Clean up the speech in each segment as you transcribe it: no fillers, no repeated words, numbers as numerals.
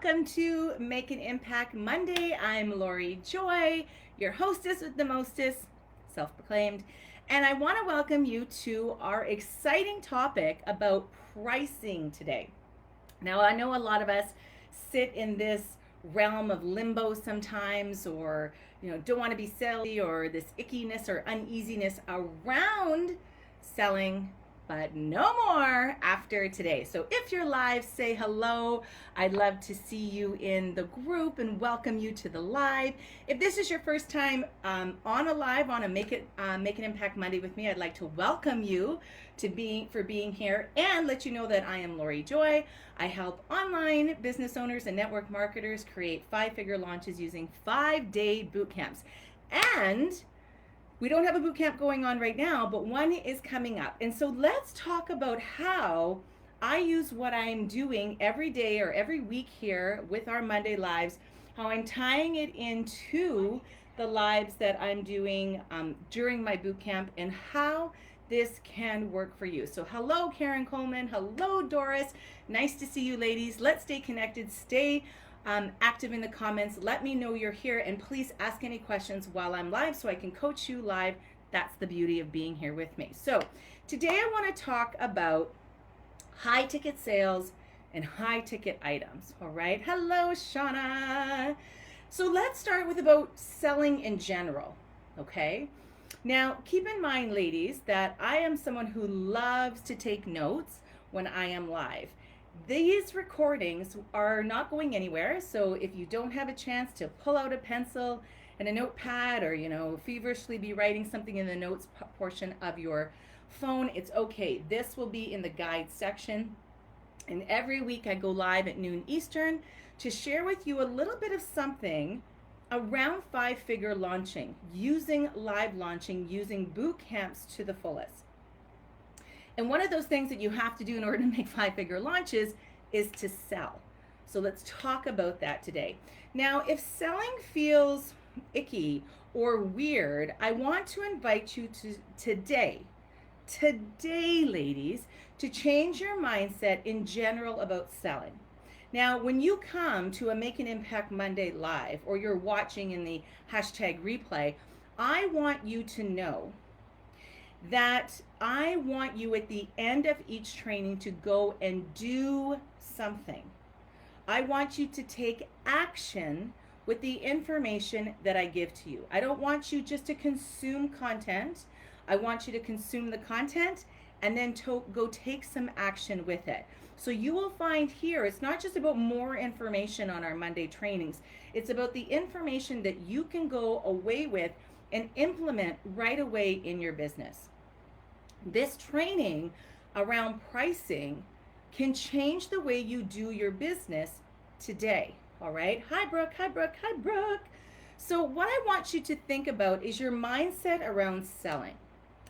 Welcome to Make an Impact Monday. I'm Lori Joy, your hostess with the mostest, self-proclaimed, and I want to welcome you to our exciting topic about pricing today. Now, I know a lot of us sit in this realm of limbo sometimes, or don't want to be silly, or this ickiness or uneasiness around selling, but no more after today. So if you're live, say hello. I'd love to see you in the group and welcome you to the live. If this is your first time on a live on a Make an Impact Monday with me, I'd like to welcome you to being here and let you know that I am Lori Joy. I help online business owners and network marketers create 5-figure launches using 5-day boot camps. And we don't have a boot camp going on right now, but one is coming up. And so let's talk about how I use what I'm doing every day or every week here with our Monday lives, how I'm tying it into the lives that I'm doing during my boot camp, and how this can work for you. So hello, Karen Coleman. Hello, Doris. Nice to see you, ladies. Let's stay connected. Stay active in the comments. Let me know you're here, and please ask any questions while I'm live so I can coach you live. That's the beauty of being here with me. So today I want to talk about high ticket sales and high ticket items. All right. Hello, Shauna. So let's start with about selling in general. Okay. Now, keep in mind, ladies, that I am someone who loves to take notes when I am live. These recordings are not going anywhere, so if you don't have a chance to pull out a pencil and a notepad, or feverishly be writing something in the notes portion of your phone, it's okay. This will be in the guide section, and every week I go live at noon Eastern to share with you a little bit of something around 5-figure launching, using live launching, using boot camps to the fullest. And one of those things that you have to do in order to make 5-figure launches is to sell. So let's talk about that today. Now, if selling feels icky or weird, I want to invite you to today, ladies, to change your mindset in general about selling. Now, when you come to a Make an Impact Monday live, or you're watching in the hashtag replay, I want you to know that I want you at the end of each training to go and do something. I want you to take action with the information that I give to you. I don't want you just to consume content. I want you to consume the content and then go take some action with it. So you will find here, it's not just about more information on our Monday trainings. It's about the information that you can go away with and implement right away in your business. This training around pricing can change the way you do your business today. All right. Hi, Brooke. Hi, Brooke. Hi, Brooke. So what I want you to think about is your mindset around selling.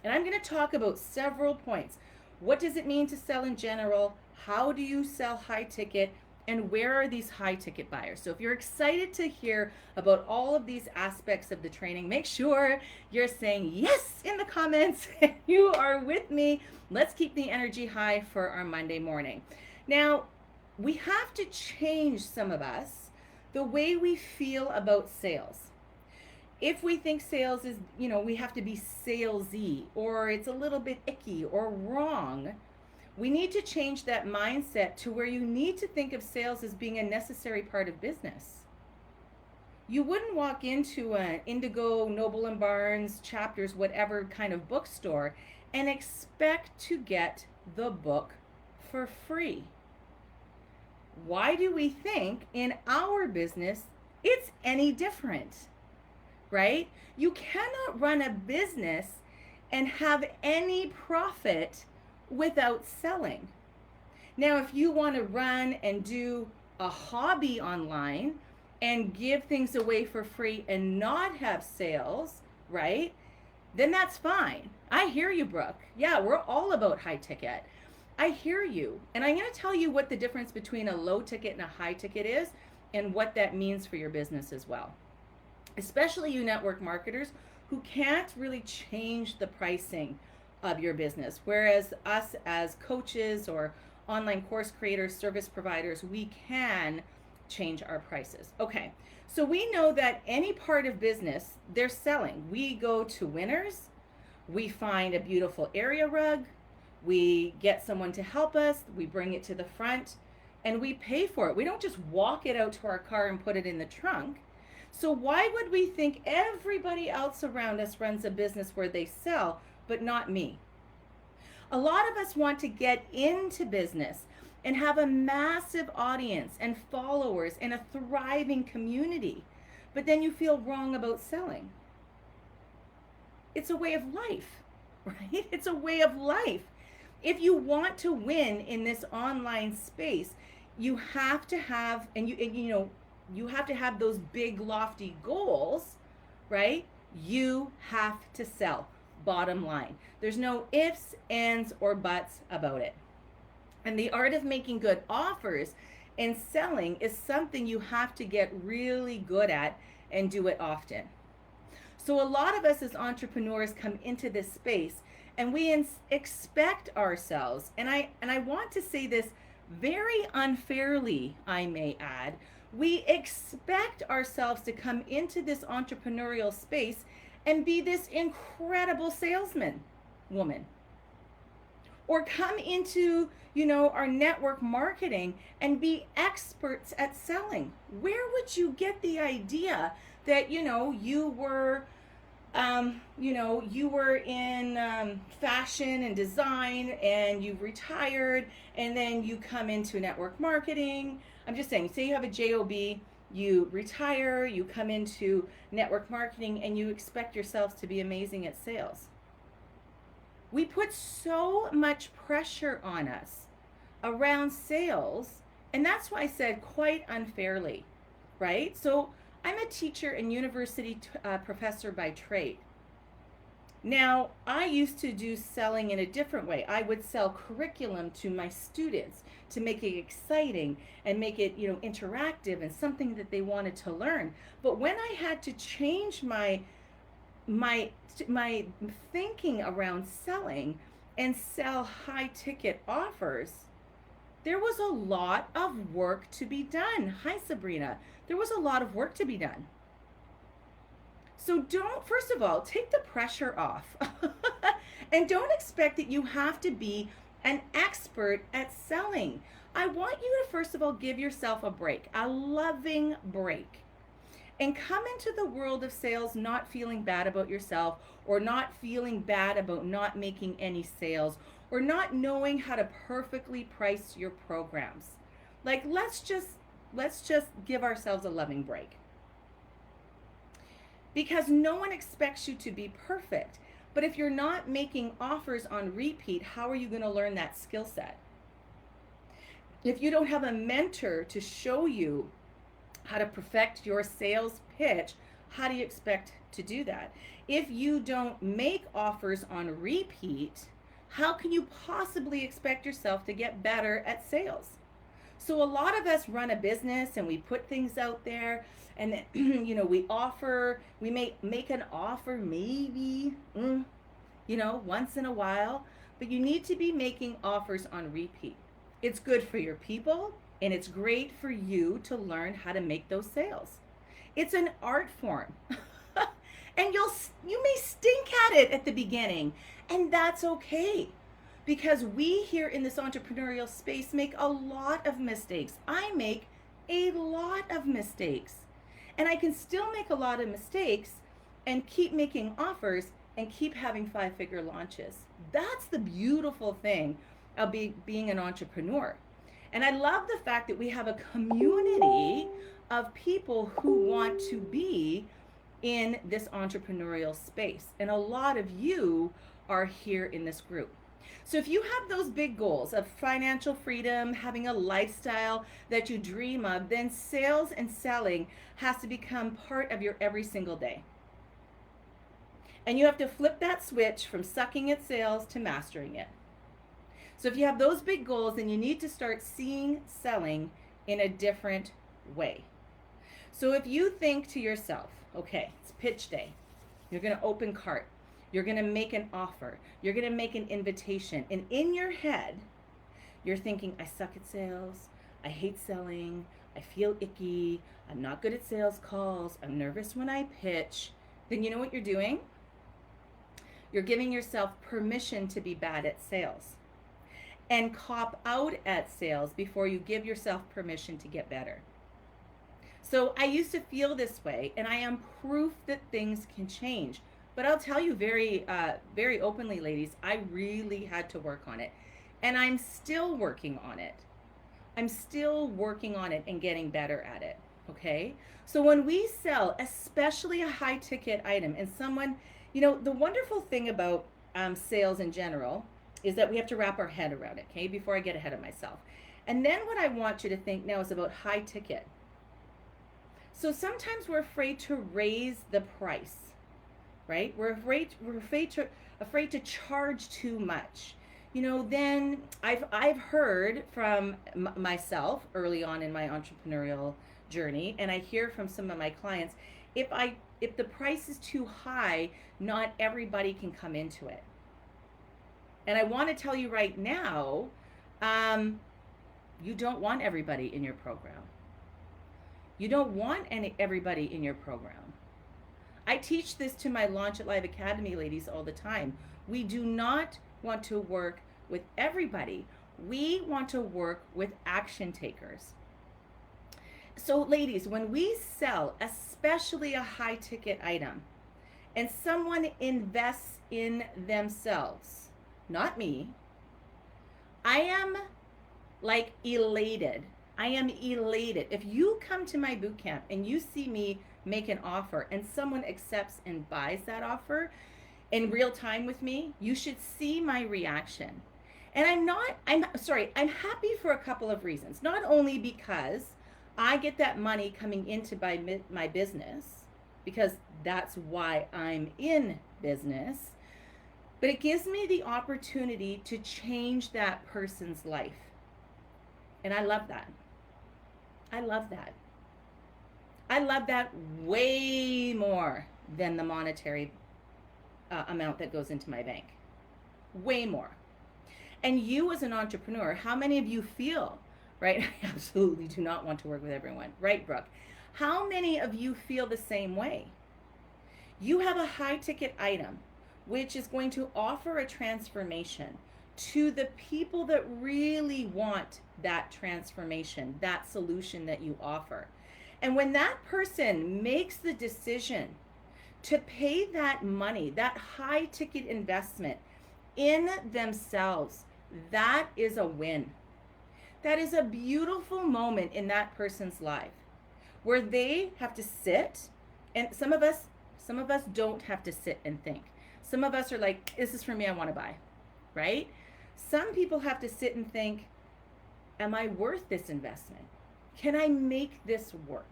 And I'm going to talk about several points. What does it mean to sell in general? How do you sell high ticket? And where are these high ticket buyers? So if you're excited to hear about all of these aspects of the training, make sure you're saying yes in the comments. You are with me. Let's keep the energy high for our Monday morning. Now, we have to change, some of us, the way we feel about sales. If we think sales is, we have to be salesy, or it's a little bit icky or wrong, we need to change that mindset to where you need to think of sales as being a necessary part of business. You wouldn't walk into an Indigo, Noble and Barnes, Chapters, whatever kind of bookstore and expect to get the book for free. Why do we think in our business it's any different, right? You cannot run a business and have any profit without selling. Now, if you want to run and do a hobby online and give things away for free and not have sales, right? Then that's fine. I hear you, Brooke. Yeah, we're all about high ticket. I hear you. And I'm going to tell you what the difference between a low ticket and a high ticket is, and what that means for your business as well. Especially you network marketers who can't really change the pricing of your business. Whereas us as coaches or online course creators, service providers, we can change our prices. Okay, so we know that any part of business, they're selling. We go to Winners, we find a beautiful area rug, we get someone to help us, we bring it to the front, and we pay for it. We don't just walk it out to our car and put it in the trunk. So why would we think everybody else around us runs a business where they sell, but not me? A lot of us want to get into business and have a massive audience and followers and a thriving community, but then you feel wrong about selling. It's a way of life, right? It's a way of life. If you want to win in this online space, you have to have, you have to have those big lofty goals, right? You have to sell. Bottom line. There's no ifs, ands, or buts about it. And the art of making good offers and selling is something you have to get really good at and do it often. So a lot of us as entrepreneurs come into this space and we expect ourselves, and I want to say this very unfairly, I may add, we expect ourselves to come into this entrepreneurial space and be this incredible salesman, woman. Or come into, our network marketing and be experts at selling. Where would you get the idea that, you were in fashion and design and you've retired and then you come into network marketing? I'm just saying, say you have a job, you retire, you come into network marketing, and you expect yourselves to be amazing at sales. We put so much pressure on us around sales, and that's why I said quite unfairly, right? So I'm a teacher and university professor by trade. Now, I used to do selling in a different way. I would sell curriculum to my students to make it exciting and make it, interactive and something that they wanted to learn. But when I had to change my thinking around selling and sell high ticket offers, there was a lot of work to be done. Hi, Sabrina. There was a lot of work to be done. So first of all, take the pressure off and don't expect that you have to be an expert at selling. I want you to, first of all, give yourself a break, a loving break, and come into the world of sales not feeling bad about yourself, or not feeling bad about not making any sales, or not knowing how to perfectly price your programs. Like, let's just give ourselves a loving break. Because no one expects you to be perfect. But if you're not making offers on repeat, how are you going to learn that skill set? If you don't have a mentor to show you how to perfect your sales pitch, how do you expect to do that? If you don't make offers on repeat, how can you possibly expect yourself to get better at sales? So a lot of us run a business and we put things out there, and then, we may make an offer maybe, once in a while, but you need to be making offers on repeat. It's good for your people, and it's great for you to learn how to make those sales. It's an art form. And you may stink at it at the beginning, and that's okay. Because we here in this entrepreneurial space make a lot of mistakes. I make a lot of mistakes. And I can still make a lot of mistakes and keep making offers and keep having 5-figure launches. That's the beautiful thing of being an entrepreneur. And I love the fact that we have a community of people who want to be in this entrepreneurial space. And a lot of you are here in this group. So if you have those big goals of financial freedom, having a lifestyle that you dream of, then sales and selling has to become part of your every single day. And you have to flip that switch from sucking at sales to mastering it. So if you have those big goals, then you need to start seeing selling in a different way. So if you think to yourself, okay, it's pitch day, you're going to open cart, you're going to make an offer, you're going to make an invitation, and in your head, you're thinking, I suck at sales, I hate selling, I feel icky, I'm not good at sales calls, I'm nervous when I pitch, then you know what you're doing? You're giving yourself permission to be bad at sales and cop out at sales before you give yourself permission to get better. So I used to feel this way, and I am proof that things can change. But I'll tell you very openly, ladies, I really had to work on it. And I'm still working on it. I'm still working on it and getting better at it. Okay? So when we sell, especially a high ticket item, and someone, the wonderful thing about sales in general is that we have to wrap our head around it, okay, before I get ahead of myself. And then what I want you to think now is about high ticket. So sometimes we're afraid to raise the price, right? We're afraid to charge too much. Then I've heard from myself early on in my entrepreneurial journey, and I hear from some of my clients, if the price is too high, not everybody can come into it. And I want to tell you right now, you don't want everybody in your program. You don't want everybody in your program. I teach this to my Launch It Live Academy ladies all the time. We do not want to work with everybody. We want to work with action takers. So ladies, when we sell, especially a high ticket item, and someone invests in themselves, not me, I am like elated. I am elated. If you come to my boot camp and you see me make an offer and someone accepts and buys that offer in real time with me, you should see my reaction. And I'm happy for a couple of reasons. Not only because I get that money coming into my business, because that's why I'm in business, but it gives me the opportunity to change that person's life. And I love that. I love that. I love that way more than the monetary amount that goes into my bank. Way more. And you as an entrepreneur, how many of you feel, right? I absolutely do not want to work with everyone. Right, Brooke? How many of you feel the same way? You have a high ticket item, which is going to offer a transformation to the people that really want that transformation, that solution that you offer. And when that person makes the decision to pay that money, that high ticket investment in themselves, that is a win. That is a beautiful moment in that person's life where they have to sit, and some of us don't have to sit and think. Some of us are like, this is for me, I want to buy, right? Some people have to sit and think, am I worth this investment? Can I make this work,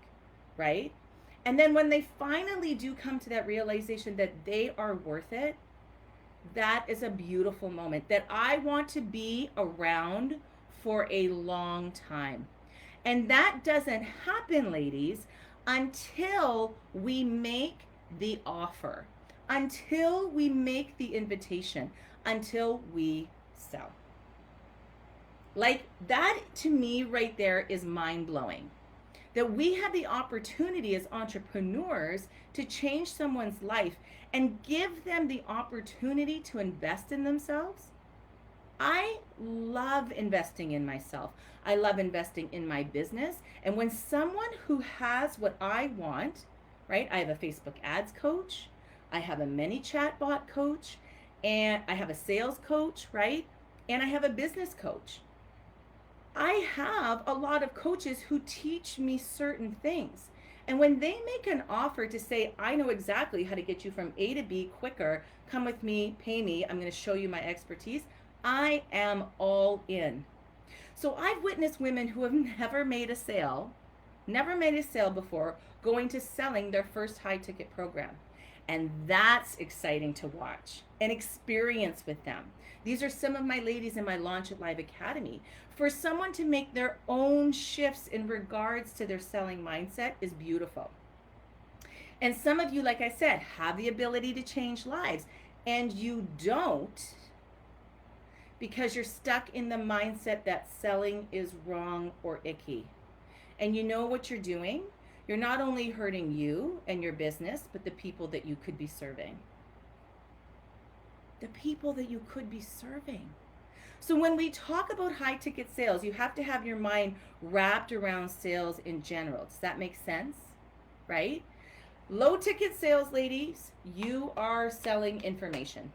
right? And then when they finally do come to that realization that they are worth it, that is a beautiful moment that I want to be around for a long time. And that doesn't happen, ladies, until we make the offer, until we make the invitation, until we sell. Like that to me right there is mind-blowing. That we have the opportunity as entrepreneurs to change someone's life and give them the opportunity to invest in themselves. I love investing in myself. I love investing in my business. And when someone who has what I want, right? I have a Facebook ads coach, I have a ManyChat bot coach, and I have a sales coach, right? And I have a business coach. I have a lot of coaches who teach me certain things. And when they make an offer to say, I know exactly how to get you from A to B quicker, come with me, pay me, I'm going to show you my expertise, I am all in. So I've witnessed women who have never made a sale before, going to selling their first high ticket program. And that's exciting to watch and experience with them. These are some of my ladies in my Launch It Live Academy. For someone to make their own shifts in regards to their selling mindset is beautiful. And some of you, like I said, have the ability to change lives, and you don't because you're stuck in the mindset that selling is wrong or icky. and you know what you're doing, you're not only hurting you and your business, but the people that you could be serving. The people that you could be serving. So when we talk about high ticket sales, you have to have your mind wrapped around sales in general. Does that make sense? Right? Low ticket sales, ladies, you are selling information.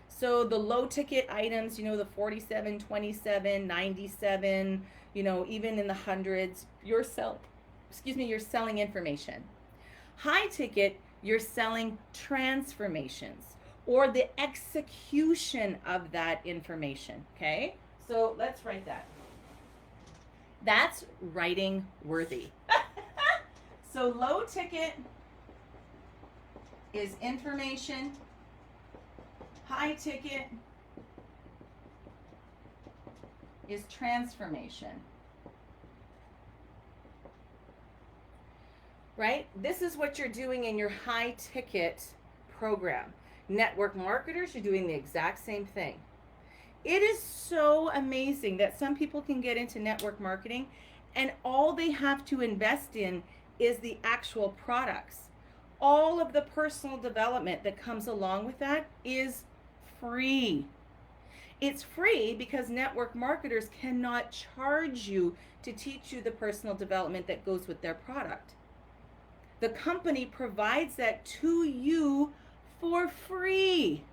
So the low ticket items, the 47, 27, 97, even in the hundreds, you're selling information. High ticket, you're selling transformations or the execution of that information, okay? So let's write that. That's writing worthy. So low ticket is information. High ticket is transformation. Right? This is what you're doing in your high ticket program. Network marketers, you're doing the exact same thing. It is so amazing that some people can get into network marketing and all they have to invest in is the actual products. All of the personal development that comes along with that is free. It's free because network marketers cannot charge you to teach you the personal development that goes with their product. The company provides that to you for free.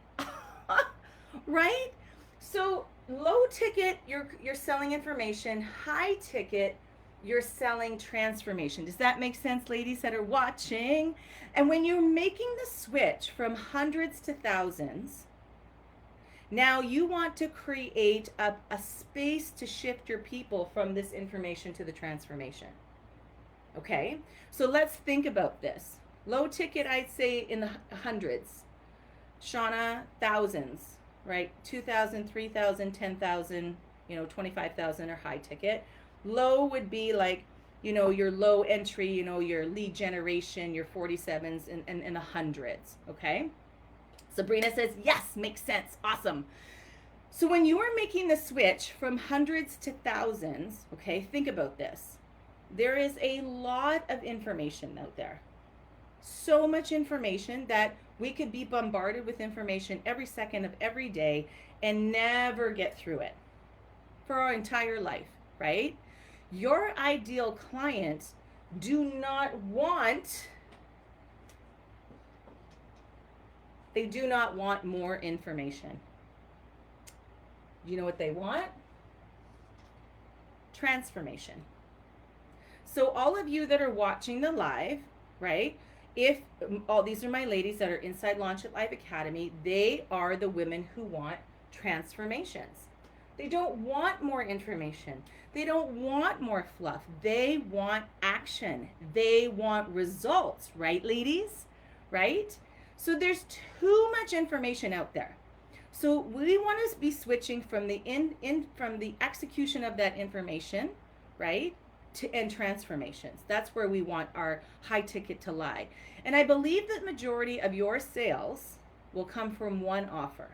Right? So low ticket, you're selling information. High ticket, you're selling transformation. Does that make sense, ladies that are watching? And when you're making the switch from hundreds to thousands, now you want to create a space to shift your people from this information to the transformation. Okay, so let's think about this. Low ticket, I'd say in the hundreds. Shauna, thousands, right? 2,000, 3,000, 10,000, 25,000 are high ticket. Low would be like, your low entry, your lead generation, your 47s and the hundreds, okay? Sabrina says, yes, makes sense, awesome. So when you are making the switch from hundreds to thousands, okay, think about this. There is a lot of information out there. So much information that we could be bombarded with information every second of every day and never get through it for our entire life, right? Your ideal clients do not want more information. You know what they want? Transformation. So all of you that are watching the live, right? If all these are my ladies that are inside Launch It Live Academy, they are the women who want transformations. They don't want more information. They don't want more fluff. They want action. They want results, right, ladies? Right? So there's too much information out there. So we want to be switching from the from the execution of that information, right? And transformations. That's where we want our high ticket to lie. And I believe that majority of your sales will come from one offer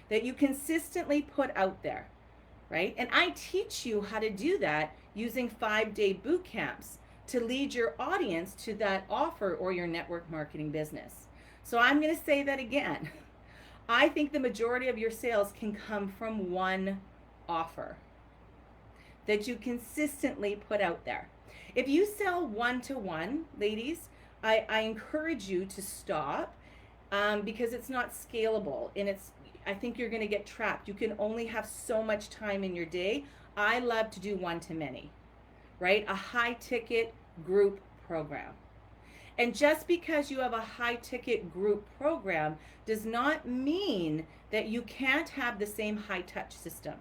that you consistently put out there, right? And I teach you how to do that using 5-day boot camps to lead your audience to that offer or your network marketing business. So I'm going to say that again. I think the majority of your sales can come from one offer that you consistently put out there. If you sell one-to-one, ladies, I encourage you to stop because it's not scalable and I think you're going to get trapped. You can only have so much time in your day. I love to do one-to-many, right? A high-ticket group program. And just because you have a high-ticket group program does not mean that you can't have the same high-touch system,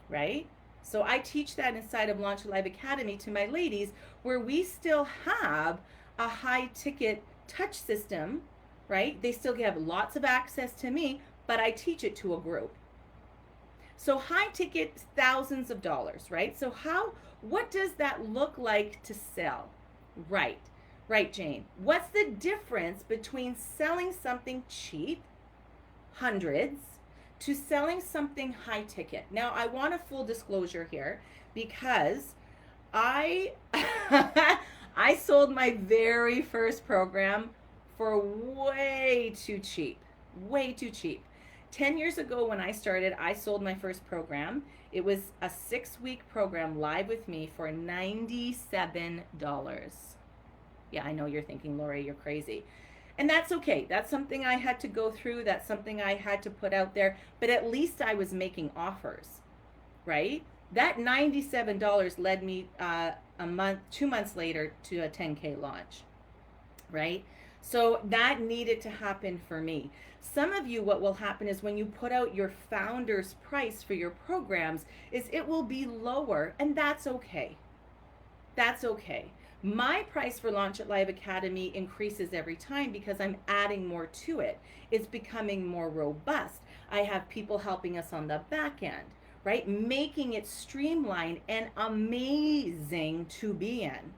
right? So I teach that inside of Launch It Live Academy to my ladies where we still have a high ticket touch system, right? They still have lots of access to me, but I teach it to a group. So high ticket, thousands of dollars, right? So what does that look like to sell? Right, Jane. What's the difference between selling something cheap, hundreds, to selling something high ticket? Now, I want a full disclosure here because I I sold my very first program for way too cheap. Way too cheap. 10 years ago when I started, I sold my first program. It was a 6-week program live with me for $97. Yeah, I know you're thinking, Lori, you're crazy. And that's okay. That's something I had to go through. That's something I had to put out there. But at least I was making offers, right? That $97 led me a month, 2 months later to a 10K launch, right? So that needed to happen for me. Some of you, what will happen is when you put out your founder's price for your programs, is it will be lower, and that's okay. That's okay. My price for Launch It Live Academy increases every time because I'm adding more to it. It's becoming more robust. I have people helping us on the back end, right? Making it streamlined and amazing to be in.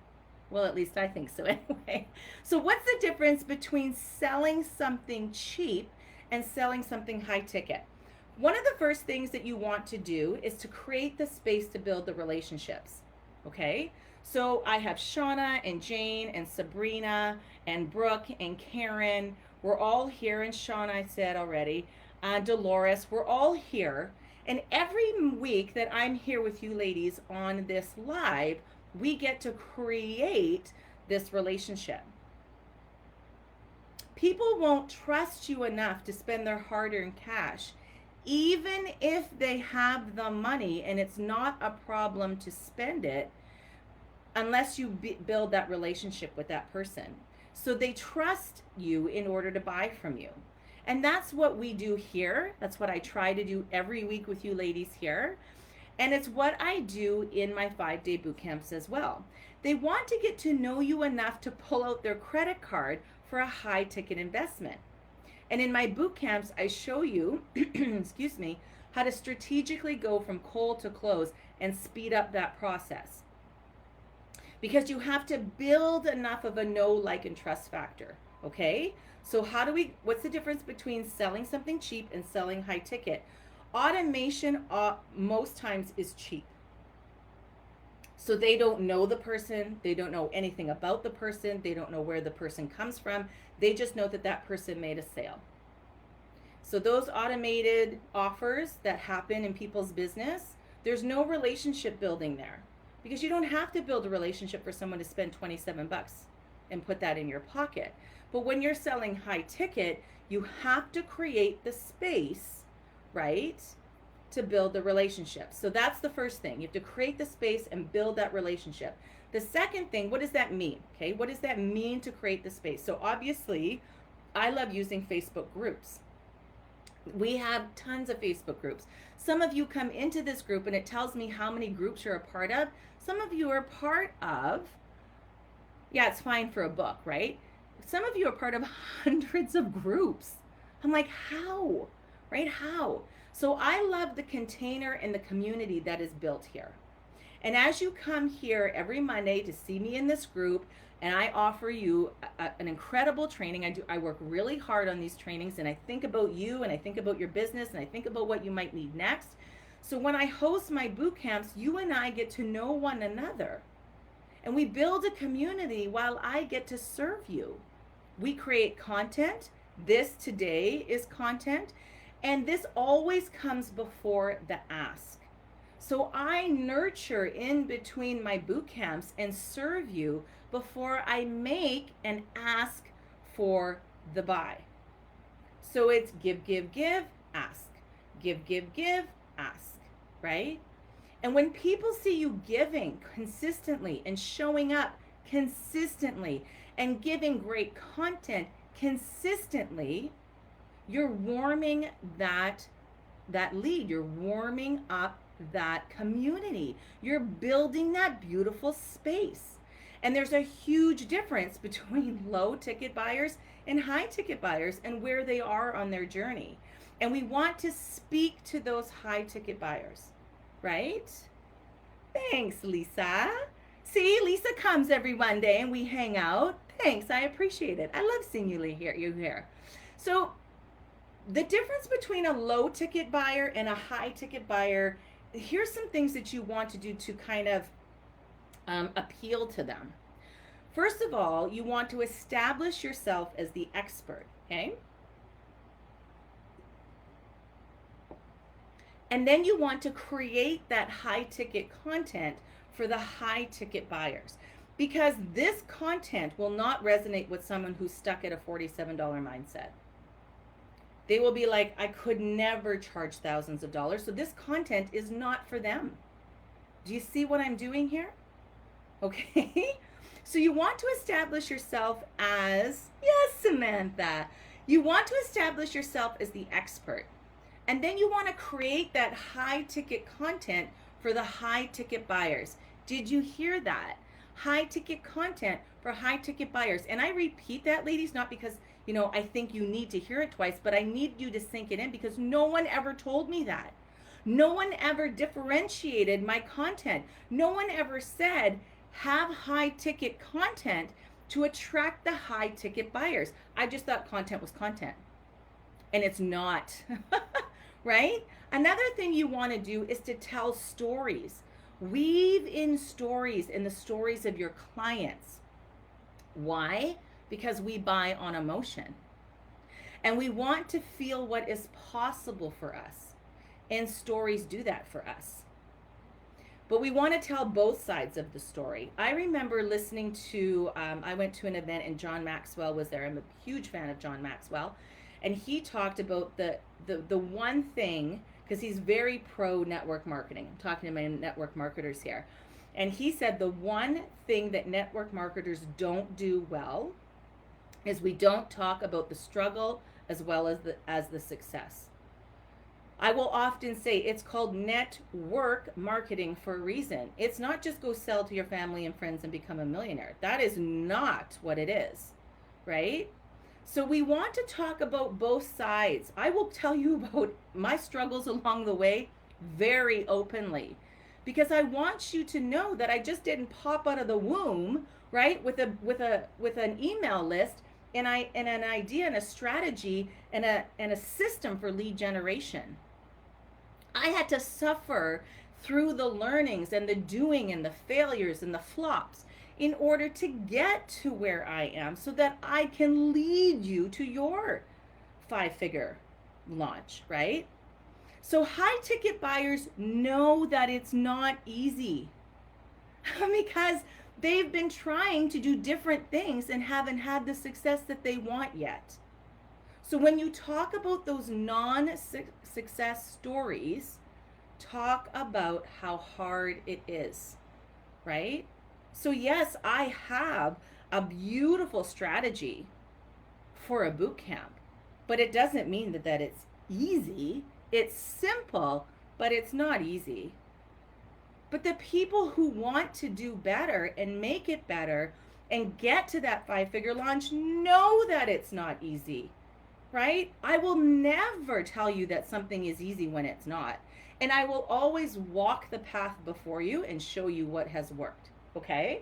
Well, at least I think so anyway. So what's the difference between selling something cheap and selling something high ticket? One of the first things that you want to do is to create the space to build the relationships, okay? So I have Shauna and Jane and Sabrina and Brooke and Karen. We're all here, and Shauna I said already. Dolores, we're all here. And every week that I'm here with you ladies on this live, we get to create this relationship. People won't trust you enough to spend their hard-earned cash, even if they have the money and it's not a problem to spend it, unless you build that relationship with that person. So they trust you in order to buy from you. And that's what we do here. That's what I try to do every week with you ladies here. And it's what I do in my 5-day boot camps as well. They want to get to know you enough to pull out their credit card for a high ticket investment. And in my boot camps, I show you, excuse me, how to strategically go from cold to close and speed up that process. Because you have to build enough of a know, like, and trust factor, okay? So what's the difference between selling something cheap and selling high ticket? Automation most times is cheap. So they don't know the person, they don't know anything about the person, they don't know where the person comes from, they just know that that person made a sale. So those automated offers that happen in people's business, there's no relationship building there. Because you don't have to build a relationship for someone to spend 27 bucks and put that in your pocket. But when you're selling high ticket, you have to create the space, right, to build the relationship. So that's the first thing. You have to create the space and build that relationship. The second thing, what does that mean? Okay, what does that mean to create the space? So obviously, I love using Facebook groups. We have tons of Facebook groups. Some of you come into this group and it tells me how many groups you're a part of. Some of you are part of, yeah, it's fine for a book, right? Some of you are part of hundreds of groups. I'm like, how, right? How? So I love the container and the community that is built here. And as you come here every Monday to see me in this group, and I offer you an incredible training. I work really hard on these trainings, and I think about you, and I think about your business, and I think about what you might need next. So when I host my boot camps, you and I get to know one another. And we build a community while I get to serve you. We create content. This today is content. And this always comes before the ask. So I nurture in between my boot camps and serve you before I make and ask for the buy. So it's give, give, give, ask. Give, give, give, ask, right? And when people see you giving consistently and showing up consistently and giving great content consistently, you're warming that lead. You're warming up that community. You're building that beautiful space. And there's a huge difference between low ticket buyers and high ticket buyers and where they are on their journey. And we want to speak to those high ticket buyers, right? Thanks, Lisa. See, Lisa comes every Monday and we hang out. Thanks, I appreciate it. I love seeing you here. So the difference between a low ticket buyer and a high ticket buyer, here's some things that you want to do to kind of appeal to them. First of all, you want to establish yourself as the expert, okay? And then you want to create that high ticket content for the high ticket buyers, because this content will not resonate with someone who's stuck at a $47 mindset. They will be like, I could never charge thousands of dollars, so this content is not for them. Do you see what I'm doing here? Okay. So you want to establish yourself as, yes, Samantha, you want to establish yourself as the expert. And then you want to create that high ticket content for the high ticket buyers. Did you hear that? High ticket content for high ticket buyers. And I repeat that, ladies, not because, I think you need to hear it twice, but I need you to sink it in, because no one ever told me that. No one ever differentiated my content. No one ever said, have high ticket content to attract the high ticket buyers. I just thought content was content, and it's not. Right? Another thing you want to do is to tell stories. Weave in stories in the stories of your clients. Why? Because we buy on emotion, and we want to feel what is possible for us, and stories do that for us. But we want to tell both sides of the story. I remember listening to, I went to an event and John Maxwell was there. I'm a huge fan of John Maxwell. And he talked about the one thing, because he's very pro network marketing. I'm talking to my network marketers here. And he said the one thing that network marketers don't do well is we don't talk about the struggle as well as the success. I will often say it's called network marketing for a reason. It's not just go sell to your family and friends and become a millionaire. That is not what it is, right? So we want to talk about both sides. I will tell you about my struggles along the way very openly, because I want you to know that I just didn't pop out of the womb, right, with an email list and an idea and a strategy and a system for lead generation. I had to suffer through the learnings and the doing and the failures and the flops in order to get to where I am, so that I can lead you to your 5-figure launch, right? So high ticket buyers know that it's not easy because they've been trying to do different things and haven't had the success that they want yet. So when you talk about those non-success stories, talk about how hard it is, right? So yes, I have a beautiful strategy for a boot camp, but it doesn't mean that it's easy. It's simple, but it's not easy. But the people who want to do better and make it better and get to that 5-figure launch know that it's not easy, right? I will never tell you that something is easy when it's not. And I will always walk the path before you and show you what has worked, okay?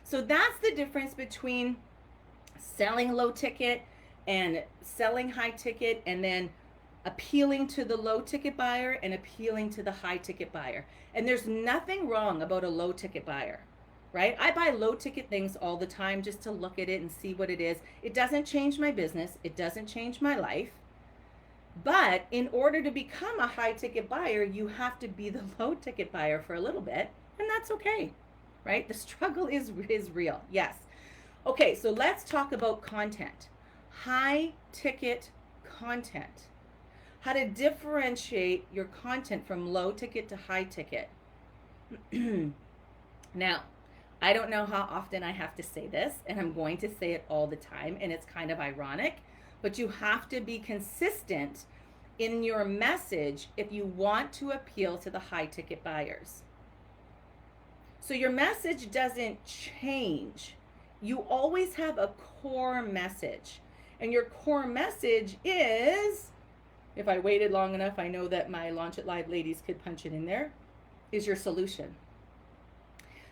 So that's the difference between selling low ticket and selling high ticket, and then appealing to the low ticket buyer and appealing to the high ticket buyer. And there's nothing wrong about a low ticket buyer, right? I buy low ticket things all the time just to look at it and see what it is. It doesn't change my business. It doesn't change my life. But in order to become a high ticket buyer, you have to be the low ticket buyer for a little bit, and that's okay, right? The struggle is real, yes. Okay, so let's talk about content. High ticket content. How to differentiate your content from low ticket to high ticket. Now, I don't know how often I have to say this, and I'm going to say it all the time, and it's kind of ironic, but you have to be consistent in your message if you want to appeal to the high ticket buyers. So your message doesn't change. You always have a core message, and your core message is, if I waited long enough, I know that my Launch It Live ladies could punch it in there, is your solution.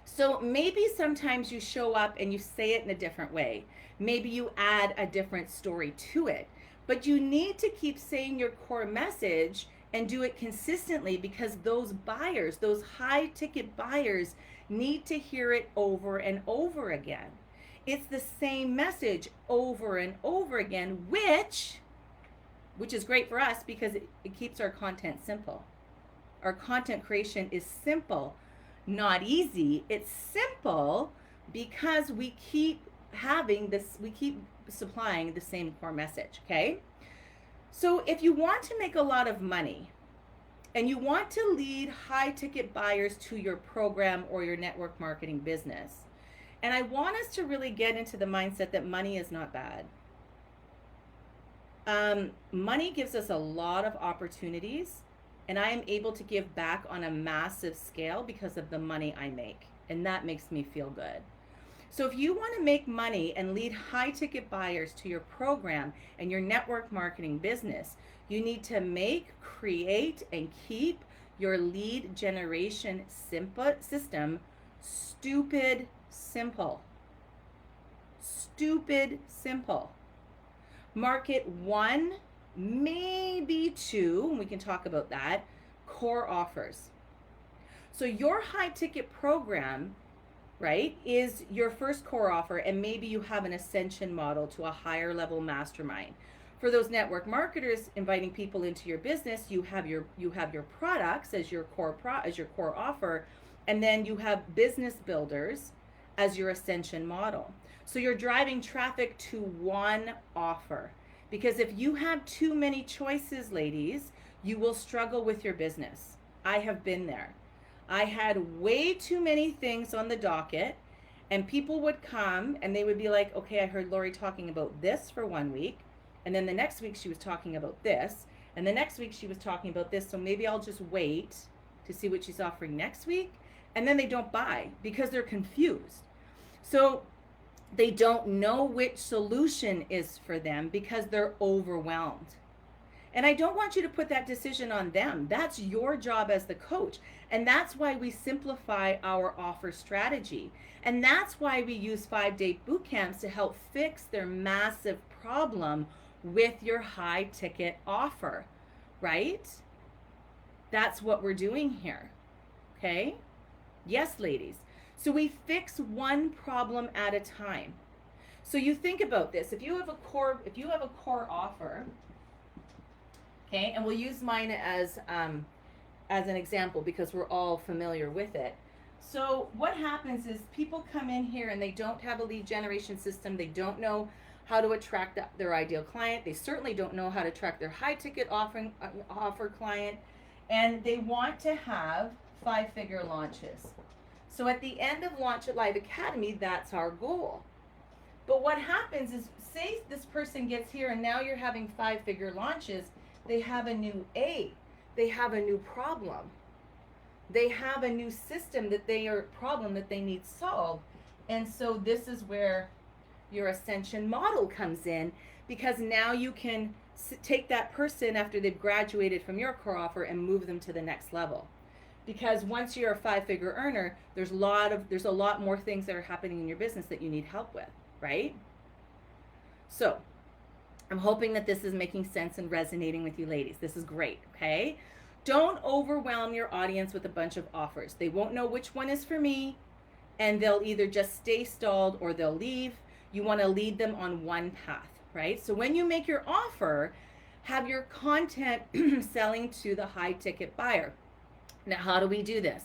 So maybe sometimes you show up and you say it in a different way. Maybe you add a different story to it, but you need to keep saying your core message and do it consistently, because those buyers, those high ticket buyers, need to hear it over and over again. It's the same message over and over again, which is great for us because it keeps our content simple. Our content creation is simple, not easy. It's simple because we keep supplying the same core message, okay? So if you want to make a lot of money and you want to lead high ticket buyers to your program or your network marketing business, and I want us to really get into the mindset that money is not bad. Money gives us a lot of opportunities, and I am able to give back on a massive scale because of the money I make, and that makes me feel good. So if you want to make money and lead high ticket buyers to your program and your network marketing business, you need to make, create, and keep your lead generation system stupid simple. Stupid simple. Market 1, maybe 2, and we can talk about that, core offers. So your high ticket program, right, is your first core offer, and maybe you have an ascension model to a higher level mastermind. For those network marketers inviting people into your business, you have your products as your core offer, and then you have business builders as your ascension model. So you're driving traffic to one offer, because if you have too many choices, ladies, you will struggle with your business. I have been there. I had way too many things on the docket, and people would come and they would be like, okay, I heard Lori talking about this for 1 week, and then the next week she was talking about this, and the next week she was talking about this, so maybe I'll just wait to see what she's offering next week. And then they don't buy because they're confused. So they don't know which solution is for them because they're overwhelmed. And I don't want you to put that decision on them. That's your job as the coach. And that's why we simplify our offer strategy. And that's why we use 5-day boot camps to help fix their massive problem with your high ticket offer, right? That's what we're doing here, okay? Yes, ladies. So we fix one problem at a time. So you think about this. If you have a core offer, okay, and we'll use mine as an example because we're all familiar with it. So what happens is people come in here and they don't have a lead generation system. They don't know how to attract their ideal client. They certainly don't know how to attract their high ticket offer client, and they want to have 5-figure launches. So at the end of Launch It Live Academy, that's our goal. But what happens is, say this person gets here and now you're having 5-figure launches, they have a new they have a new problem. They have a new system problem that they need solved. And so this is where your ascension model comes in, because now you can take that person after they've graduated from your core offer and move them to the next level. Because once you're a 5-figure earner, there's a lot more things that are happening in your business that you need help with, right? So I'm hoping that this is making sense and resonating with you ladies. This is great, okay? Don't overwhelm your audience with a bunch of offers. They won't know which one is for me, and they'll either just stay stalled or they'll leave. You want to lead them on one path, right? So when you make your offer, have your content selling to the high ticket buyer. Now, how do we do this?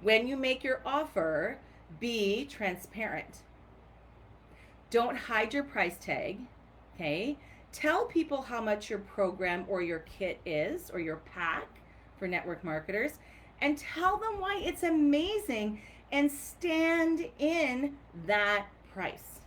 When you make your offer, be transparent. Don't hide your price tag, okay? Tell people how much your program or your kit is, or your pack for network marketers, and tell them why it's amazing, and stand in that price.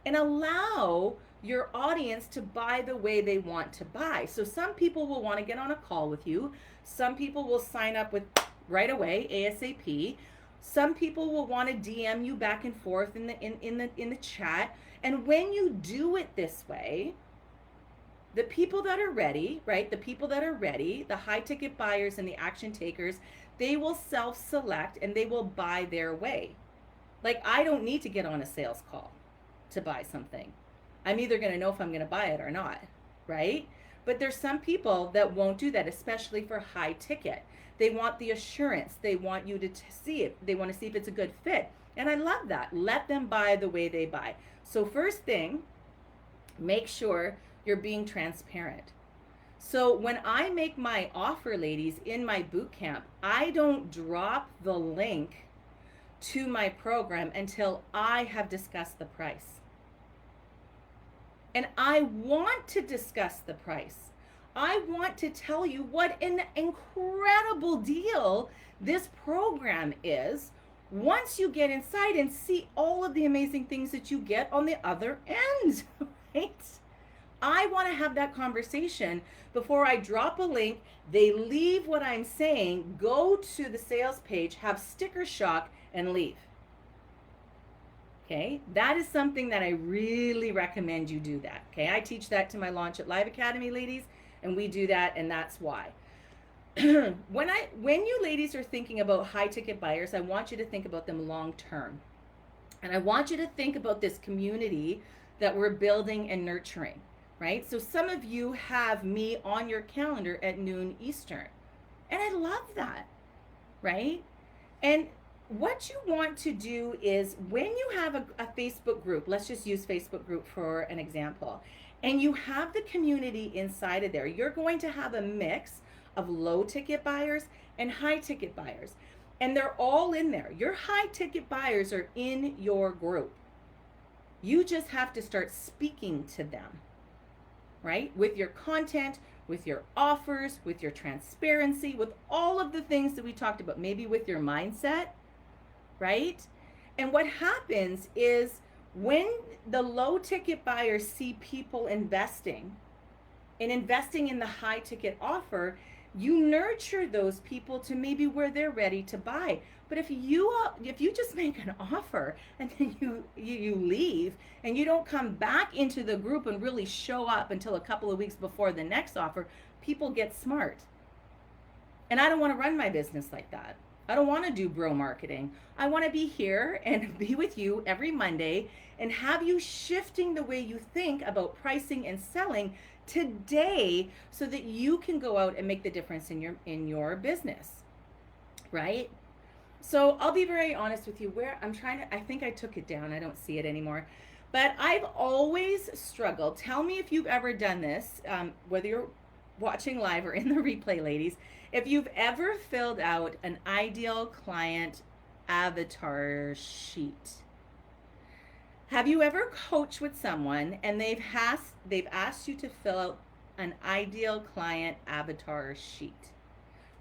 And allow your audience to buy the way they want to buy. So some people will want to get on a call with you. Some people will sign up with right away, ASAP. Some people will want to DM you back and forth in the chat. And when you do it this way, the people that are ready, right? The people that are ready, the high ticket buyers and the action takers, they will self-select and they will buy their way. Like, I don't need to get on a sales call to buy something. I'm either going to know if I'm going to buy it or not, right? But there's some people that won't do that, especially for high ticket. They want the assurance. They want you to see it. They want to see if it's a good fit. And I love that. Let them buy the way they buy. So first thing, make sure you're being transparent. So when I make my offer, ladies, in my boot camp, I don't drop the link to my program until I have discussed the price. And I want to discuss the price. I want to tell you what an incredible deal this program is once you get inside and see all of the amazing things that you get on the other end, right? I want to have that conversation before I drop a link. They leave what I'm saying, go to the sales page, have sticker shock, and leave. Okay, that is something that I really recommend you do that. Okay, I teach that to my Launch It Live Academy ladies, and we do that, and that's why. When you ladies are thinking about high ticket buyers, I want you to think about them long term. And I want you to think about this community that we're building and nurturing, right? So some of you have me on your calendar at noon Eastern. And I love that, right? And what you want to do is when you have a Facebook group, let's just use Facebook group for an example, and you have the community inside of there, you're going to have a mix of low ticket buyers and high ticket buyers. And they're all in there. Your high ticket buyers are in your group. You just have to start speaking to them, right? With your content, with your offers, with your transparency, with all of the things that we talked about, maybe with your mindset, right? And what happens is when the low ticket buyers see people investing in the high ticket offer, you nurture those people to maybe where they're ready to buy. But if you just make an offer and then you leave and you don't come back into the group and really show up until a couple of weeks before the next offer, people get smart. And I don't want to run my business like that. I don't want to do bro marketing. I want to be here and be with you every Monday and have you shifting the way you think about pricing and selling today so that you can go out and make the difference in your business, right? So I'll be very honest with you. I think I took it down. I don't see it anymore. But I've always struggled. Tell me if you've ever done this, whether you're watching live or in the replay, ladies, if you've ever filled out an ideal client avatar sheet. Have you ever coached with someone and they've asked you to fill out an ideal client avatar sheet,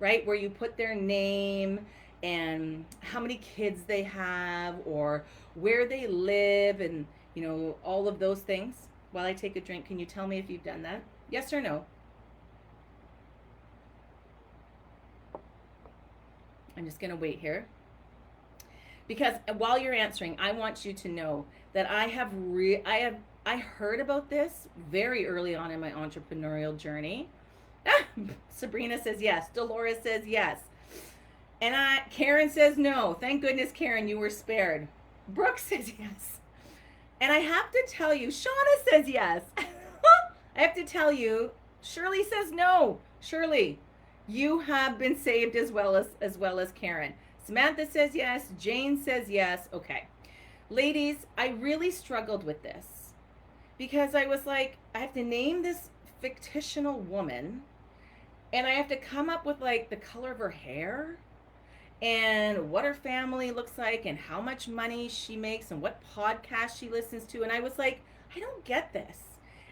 right? Where you put their name and how many kids they have or where they live and, all of those things. While I take a drink, can you tell me if you've done that? Yes or no? I'm just going to wait here. Because while you're answering, I want you to know that I heard about this very early on in my entrepreneurial journey. Sabrina says yes. Dolores says yes. And Karen says no. Thank goodness, Karen, you were spared. Brooke says yes. And I have to tell you, Shauna says yes. I have to tell you, Shirley says no. Shirley, you have been saved as well as Karen. Samantha says yes. Jane says yes. Okay. Ladies, I really struggled with this because I was like, I have to name this fictional woman and I have to come up with like the color of her hair and what her family looks like and how much money she makes and what podcast she listens to. And I was like, I don't get this.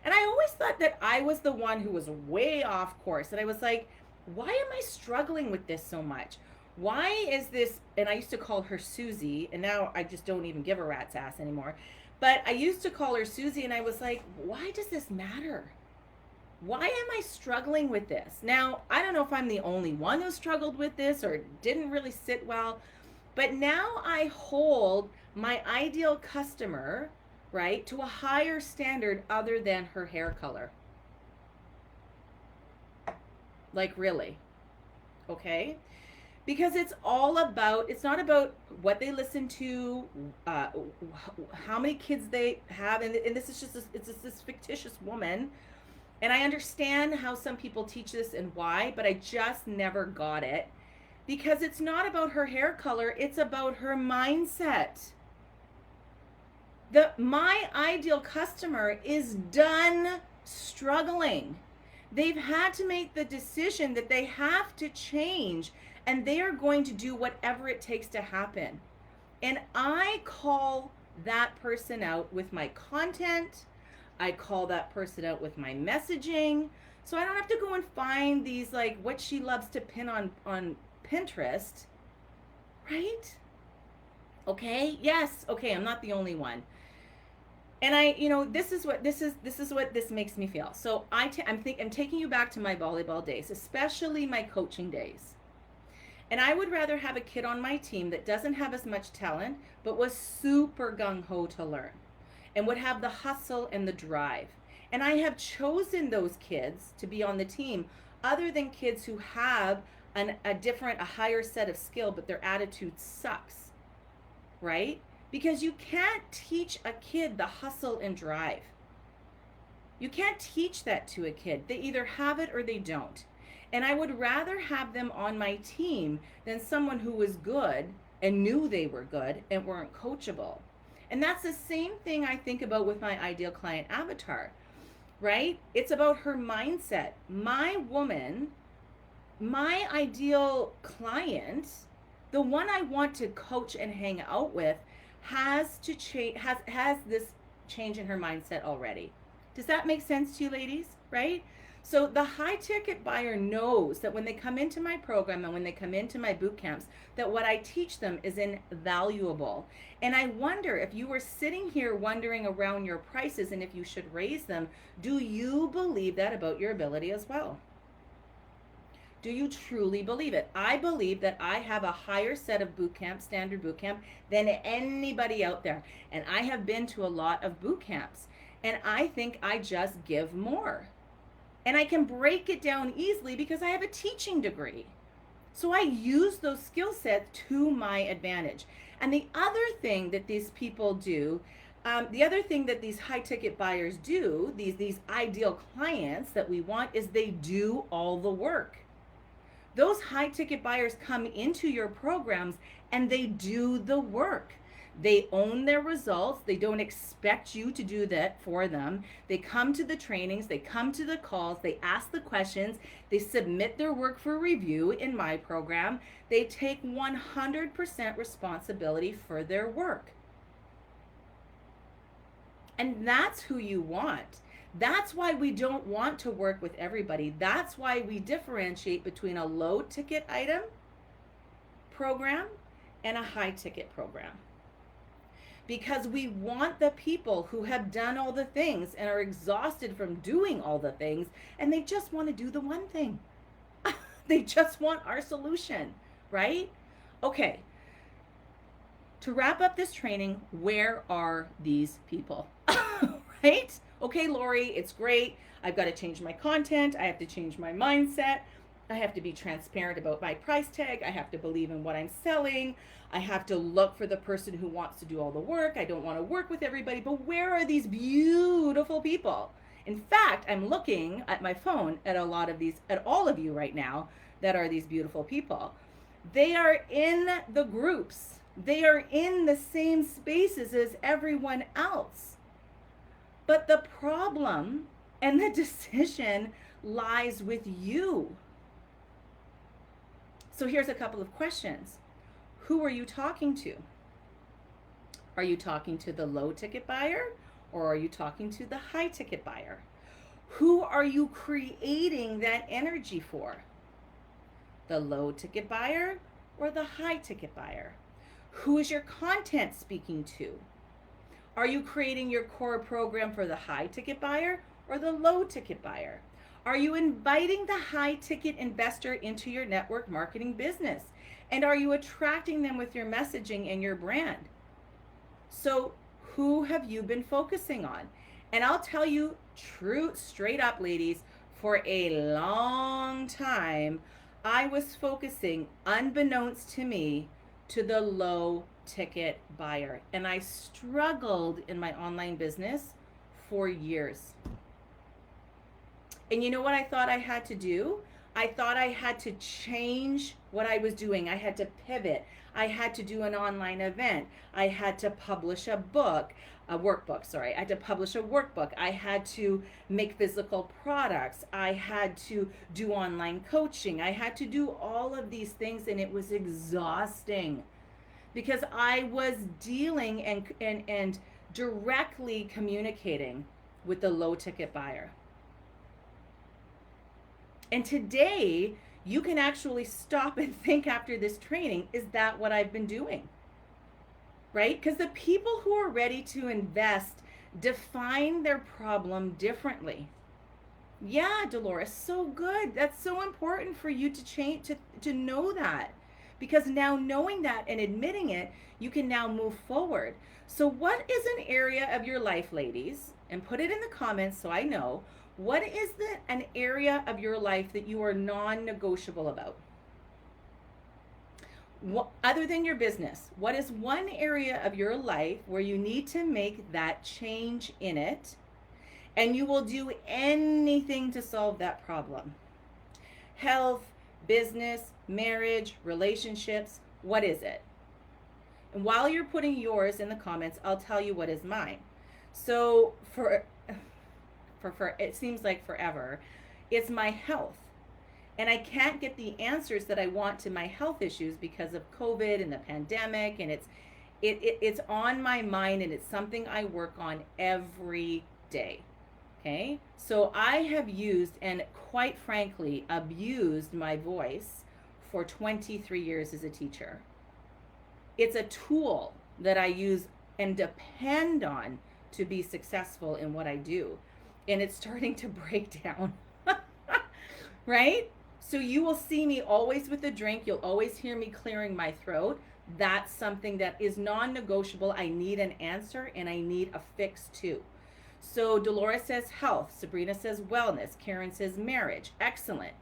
And I always thought that I was the one who was way off course. And I was like, why am I struggling with this so much? Why is this, and I used to call her Susie, and now I just don't even give a rat's ass anymore. But I used to call her Susie, and I was like, why does this matter? Why am I struggling with this? Now, I don't know if I'm the only one who struggled with this or didn't really sit well, but now I hold my ideal customer, right, to a higher standard other than her hair color. Like, really? Okay? Because it's not about what they listen to, how many kids they have, and this is just this fictitious woman. And I understand how some people teach this and why, but I just never got it. because it's not about her hair color, it's about her mindset. My ideal customer is done struggling. They've had to make the decision that they have to change, and they are going to do whatever it takes to happen. And I call that person out with my content. I call that person out with my messaging. So I don't have to go and find these, like, what she loves to pin on Pinterest, right? Okay, yes, okay, I'm not the only one. And this is what this makes me feel. So I'm taking you back to my volleyball days, especially my coaching days. And I would rather have a kid on my team that doesn't have as much talent, but was super gung-ho to learn and would have the hustle and the drive. And I have chosen those kids to be on the team other than kids who have a higher set of skill, but their attitude sucks, right? Because you can't teach a kid the hustle and drive. You can't teach that to a kid. They either have it or they don't. And I would rather have them on my team than someone who was good and knew they were good and weren't coachable. And that's the same thing I think about with my ideal client avatar, right? It's about her mindset. My woman, my ideal client, the one I want to coach and hang out with, has to change, has this change in her mindset already. Does that make sense to you, ladies? Right? So the high ticket buyer knows that when they come into my program and when they come into my boot camps, that what I teach them is invaluable. And I wonder if you were sitting here wondering around your prices and if you should raise them, do you believe that about your ability as well? Do you truly believe it? I believe that I have a higher set of boot camp, standard boot camp, than anybody out there. And I have been to a lot of boot camps. And I think I just give more. And I can break it down easily because I have a teaching degree. So I use those skill sets to my advantage. And the other thing that these people do, the other thing that these high ticket buyers do, these ideal clients that we want, is they do all the work. Those high ticket buyers come into your programs and they do the work. They own their results. They don't expect you to do that for them. They come to the trainings, they come to the calls, they ask the questions, they submit their work for review in my program. They take 100% responsibility for their work. And that's who you want. That's why we don't want to work with everybody. That's why we differentiate between a low ticket item program and a high ticket program. Because we want the people who have done all the things and are exhausted from doing all the things, and they just want to do the one thing. They just want our solution, right? Okay. To wrap up this training, where are these people? Right? Okay, Lori, it's great. I've got to change my content. I have to change my mindset. I have to be transparent about my price tag. I have to believe in what I'm selling. I have to look for the person who wants to do all the work. I don't want to work with everybody, but where are these beautiful people? In fact, I'm looking at my phone at all of you right now that are these beautiful people. They are in the groups. They are in the same spaces as everyone else. But the problem and the decision lies with you. So here's a couple of questions. Who are you talking to? Are you talking to the low ticket buyer or are you talking to the high ticket buyer? Who are you creating that energy for? The low ticket buyer or the high ticket buyer? Who is your content speaking to? Are you creating your core program for the high ticket buyer or the low ticket buyer? Are you inviting the high ticket investor into your network marketing business? And are you attracting them with your messaging and your brand? So who have you been focusing on? And I'll tell you straight up, ladies, for a long time, I was focusing, unbeknownst to me, to the low ticket buyer. And I struggled in my online business for years. And you know what I thought I had to do? I thought I had to change what I was doing. I had to pivot. I had to do an online event. I had to publish a book, a workbook, sorry. I had to publish a workbook. I had to make physical products. I had to do online coaching. I had to do all of these things, and it was exhausting because I was dealing and directly communicating with the low ticket buyer. And today, you can actually stop and think after this training, is that what I've been doing? Right? Because the people who are ready to invest define their problem differently. Yeah, Dolores, so good. That's so important for you to change, to know that. Because now knowing that and admitting it, you can now move forward. So what is an area of your life, ladies? And put it in the comments so I know. What is an area of your life that you are non-negotiable about? Other than your business, what is one area of your life where you need to make that change in it, and you will do anything to solve that problem? Health, business, marriage, relationships, what is it? And while you're putting yours in the comments, I'll tell you what is mine. So for it seems like forever, it's my health. And I can't get the answers that I want to my health issues because of COVID and the pandemic, and it's on my mind, and it's something I work on every day. Okay? So I have used, and quite frankly, abused my voice for 23 years as a teacher. It's a tool that I use and depend on to be successful in what I do. And it's starting to break down. Right? So you will see me always with a drink. You'll always hear me clearing my throat. That's something that is non-negotiable. I need an answer, and I need a fix too. So Dolores says health. Sabrina says wellness. Karen says marriage. Excellent.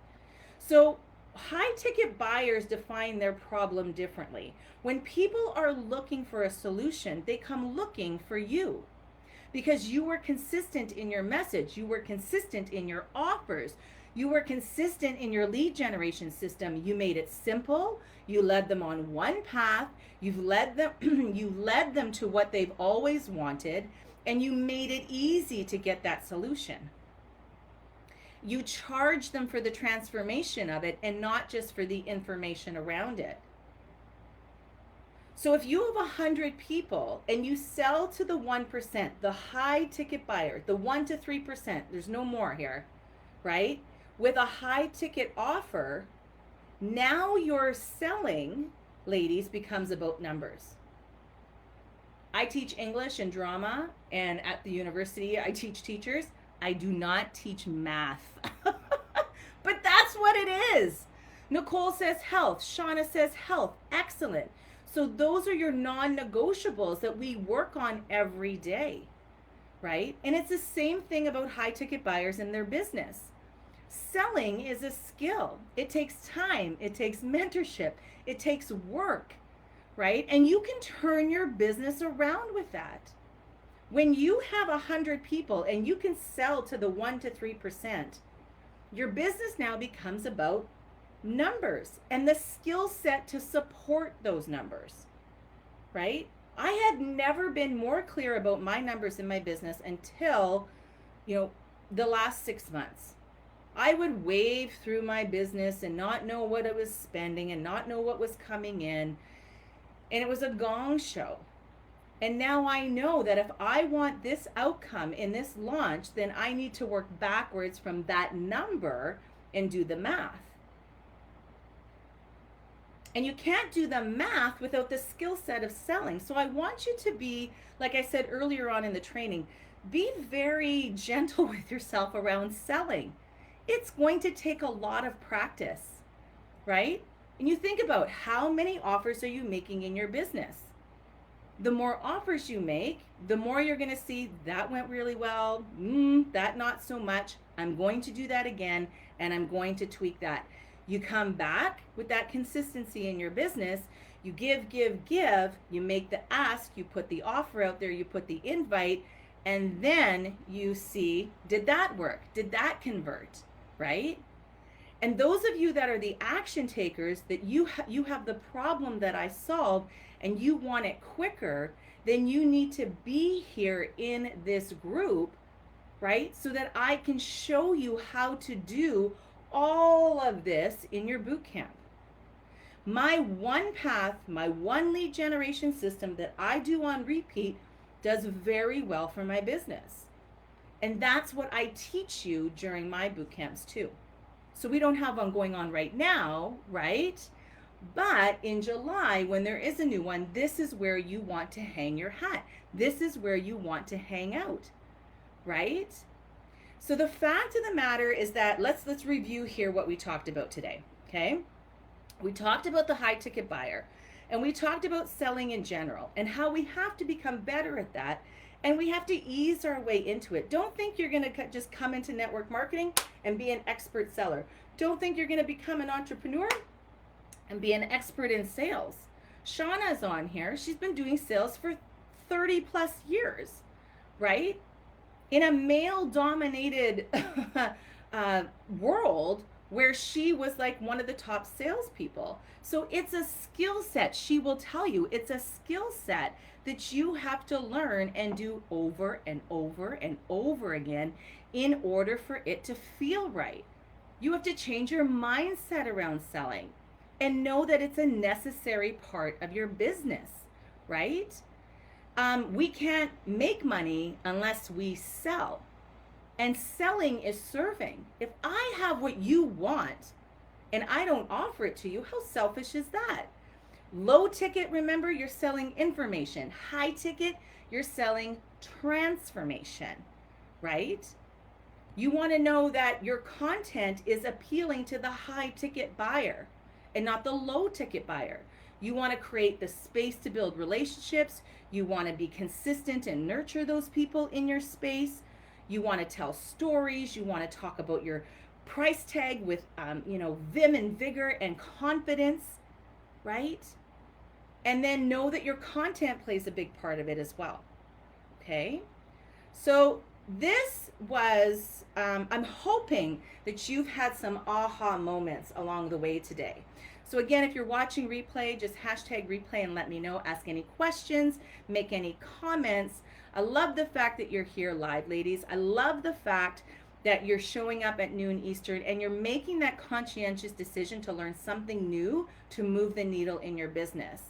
So high ticket buyers define their problem differently. When people are looking for a solution, they come looking for you. Because you were consistent in your message, you were consistent in your offers, you were consistent in your lead generation system. You made it simple, you led them on one path, you led them to what they've always wanted, and you made it easy to get that solution. You charged them for the transformation of it and not just for the information around it. So if you have 100 people and you sell to the 1%, the high ticket buyer, the 1 to 3%, there's no more here, right? With a high ticket offer, now your selling, ladies, becomes about numbers. I teach English and drama, and at the university I teach teachers. I do not teach math. But that's what it is. Nicole says health. Shauna says health. Excellent. So those are your non-negotiables that we work on every day, right? And it's the same thing about high ticket buyers and their business. Selling is a skill. It takes time. It takes mentorship. It takes work, right? And you can turn your business around with that. When you have 100 people and you can sell to the 1 to 3%, your business now becomes about numbers and the skill set to support those numbers, right? I had never been more clear about my numbers in my business until, the last 6 months. I would wave through my business and not know what I was spending and not know what was coming in. And it was a gong show. And now I know that if I want this outcome in this launch, then I need to work backwards from that number and do the math. And you can't do the math without the skill set of selling. So I want you to be, like I said earlier on in the training, be very gentle with yourself around selling. It's going to take a lot of practice, right? And you think about how many offers are you making in your business? The more offers you make, the more you're going to see that went really well, that not so much. I'm going to do that again, and I'm going to tweak that. You come back with that consistency in your business, you give, you make the ask, you put the offer out there, you put the invite, and then you see, did that work? Did that convert, right? And those of you that are the action takers, that you have the problem that I solved and you want it quicker, then you need to be here in this group, right? So that I can show you how to do all of this in your boot camp. My one path, my one lead generation system that I do on repeat does very well for my business. And that's what I teach you during my boot camps too. So we don't have one going on right now, right? But in July, when there is a new one, this is where you want to hang your hat. This is where you want to hang out, right? So the fact of the matter is that let's review here what we talked about today, okay? We talked about the high ticket buyer, and we talked about selling in general and how we have to become better at that, and we have to ease our way into it. Don't think you're going to just come into network marketing and be an expert seller. Don't think you're going to become an entrepreneur and be an expert in sales. Shauna's on here. She's been doing sales for 30 plus years, right? In a male dominated world where she was like one of the top salespeople. So it's a skill set. She will tell you it's a skill set that you have to learn and do over and over and over again in order for it to feel right. You have to change your mindset around selling and know that it's a necessary part of your business, right? We can't make money unless we sell. And selling is serving. If I have what you want and I don't offer it to you, how selfish is that? Low ticket, remember, you're selling information. High ticket, you're selling transformation, right? You want to know that your content is appealing to the high ticket buyer and not the low ticket buyer. You want to create the space to build relationships. You want to be consistent and nurture those people in your space. You want to tell stories. You want to talk about your price tag with, vim and vigor and confidence, right? And then know that your content plays a big part of it as well. Okay? So this was, I'm hoping that you've had some aha moments along the way today. So again, if you're watching replay, just hashtag replay and let me know. Ask any questions, make any comments. I love the fact that you're here live, ladies. I love the fact that you're showing up at noon Eastern and you're making that conscientious decision to learn something new to move the needle in your business.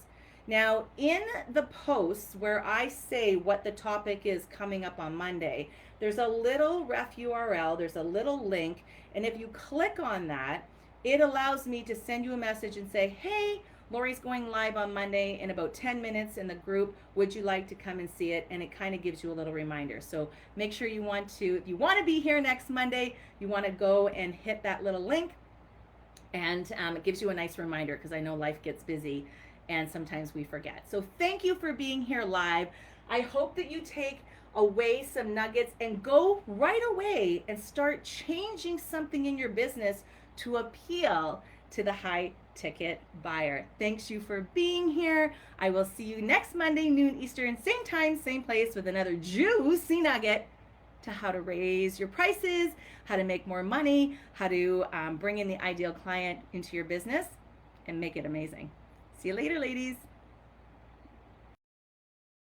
Now, in the posts where I say what the topic is coming up on Monday, there's a little ref URL, there's a little link, and if you click on that, it allows me to send you a message and say, hey, Lori's going live on Monday in about 10 minutes in the group. Would you like to come and see it? And it kind of gives you a little reminder. So make sure if you want to be here next Monday, you want to go and hit that little link. And it gives you a nice reminder because I know life gets busy and sometimes we forget. So thank you for being here live. I hope that you take away some nuggets and go right away and start changing something in your business to appeal to the high ticket buyer. Thanks you for being here. I will see you next Monday, noon Eastern, same time, same place with another juicy nugget to how to raise your prices, how to make more money, how to bring in the ideal client into your business and make it amazing. See you later, ladies.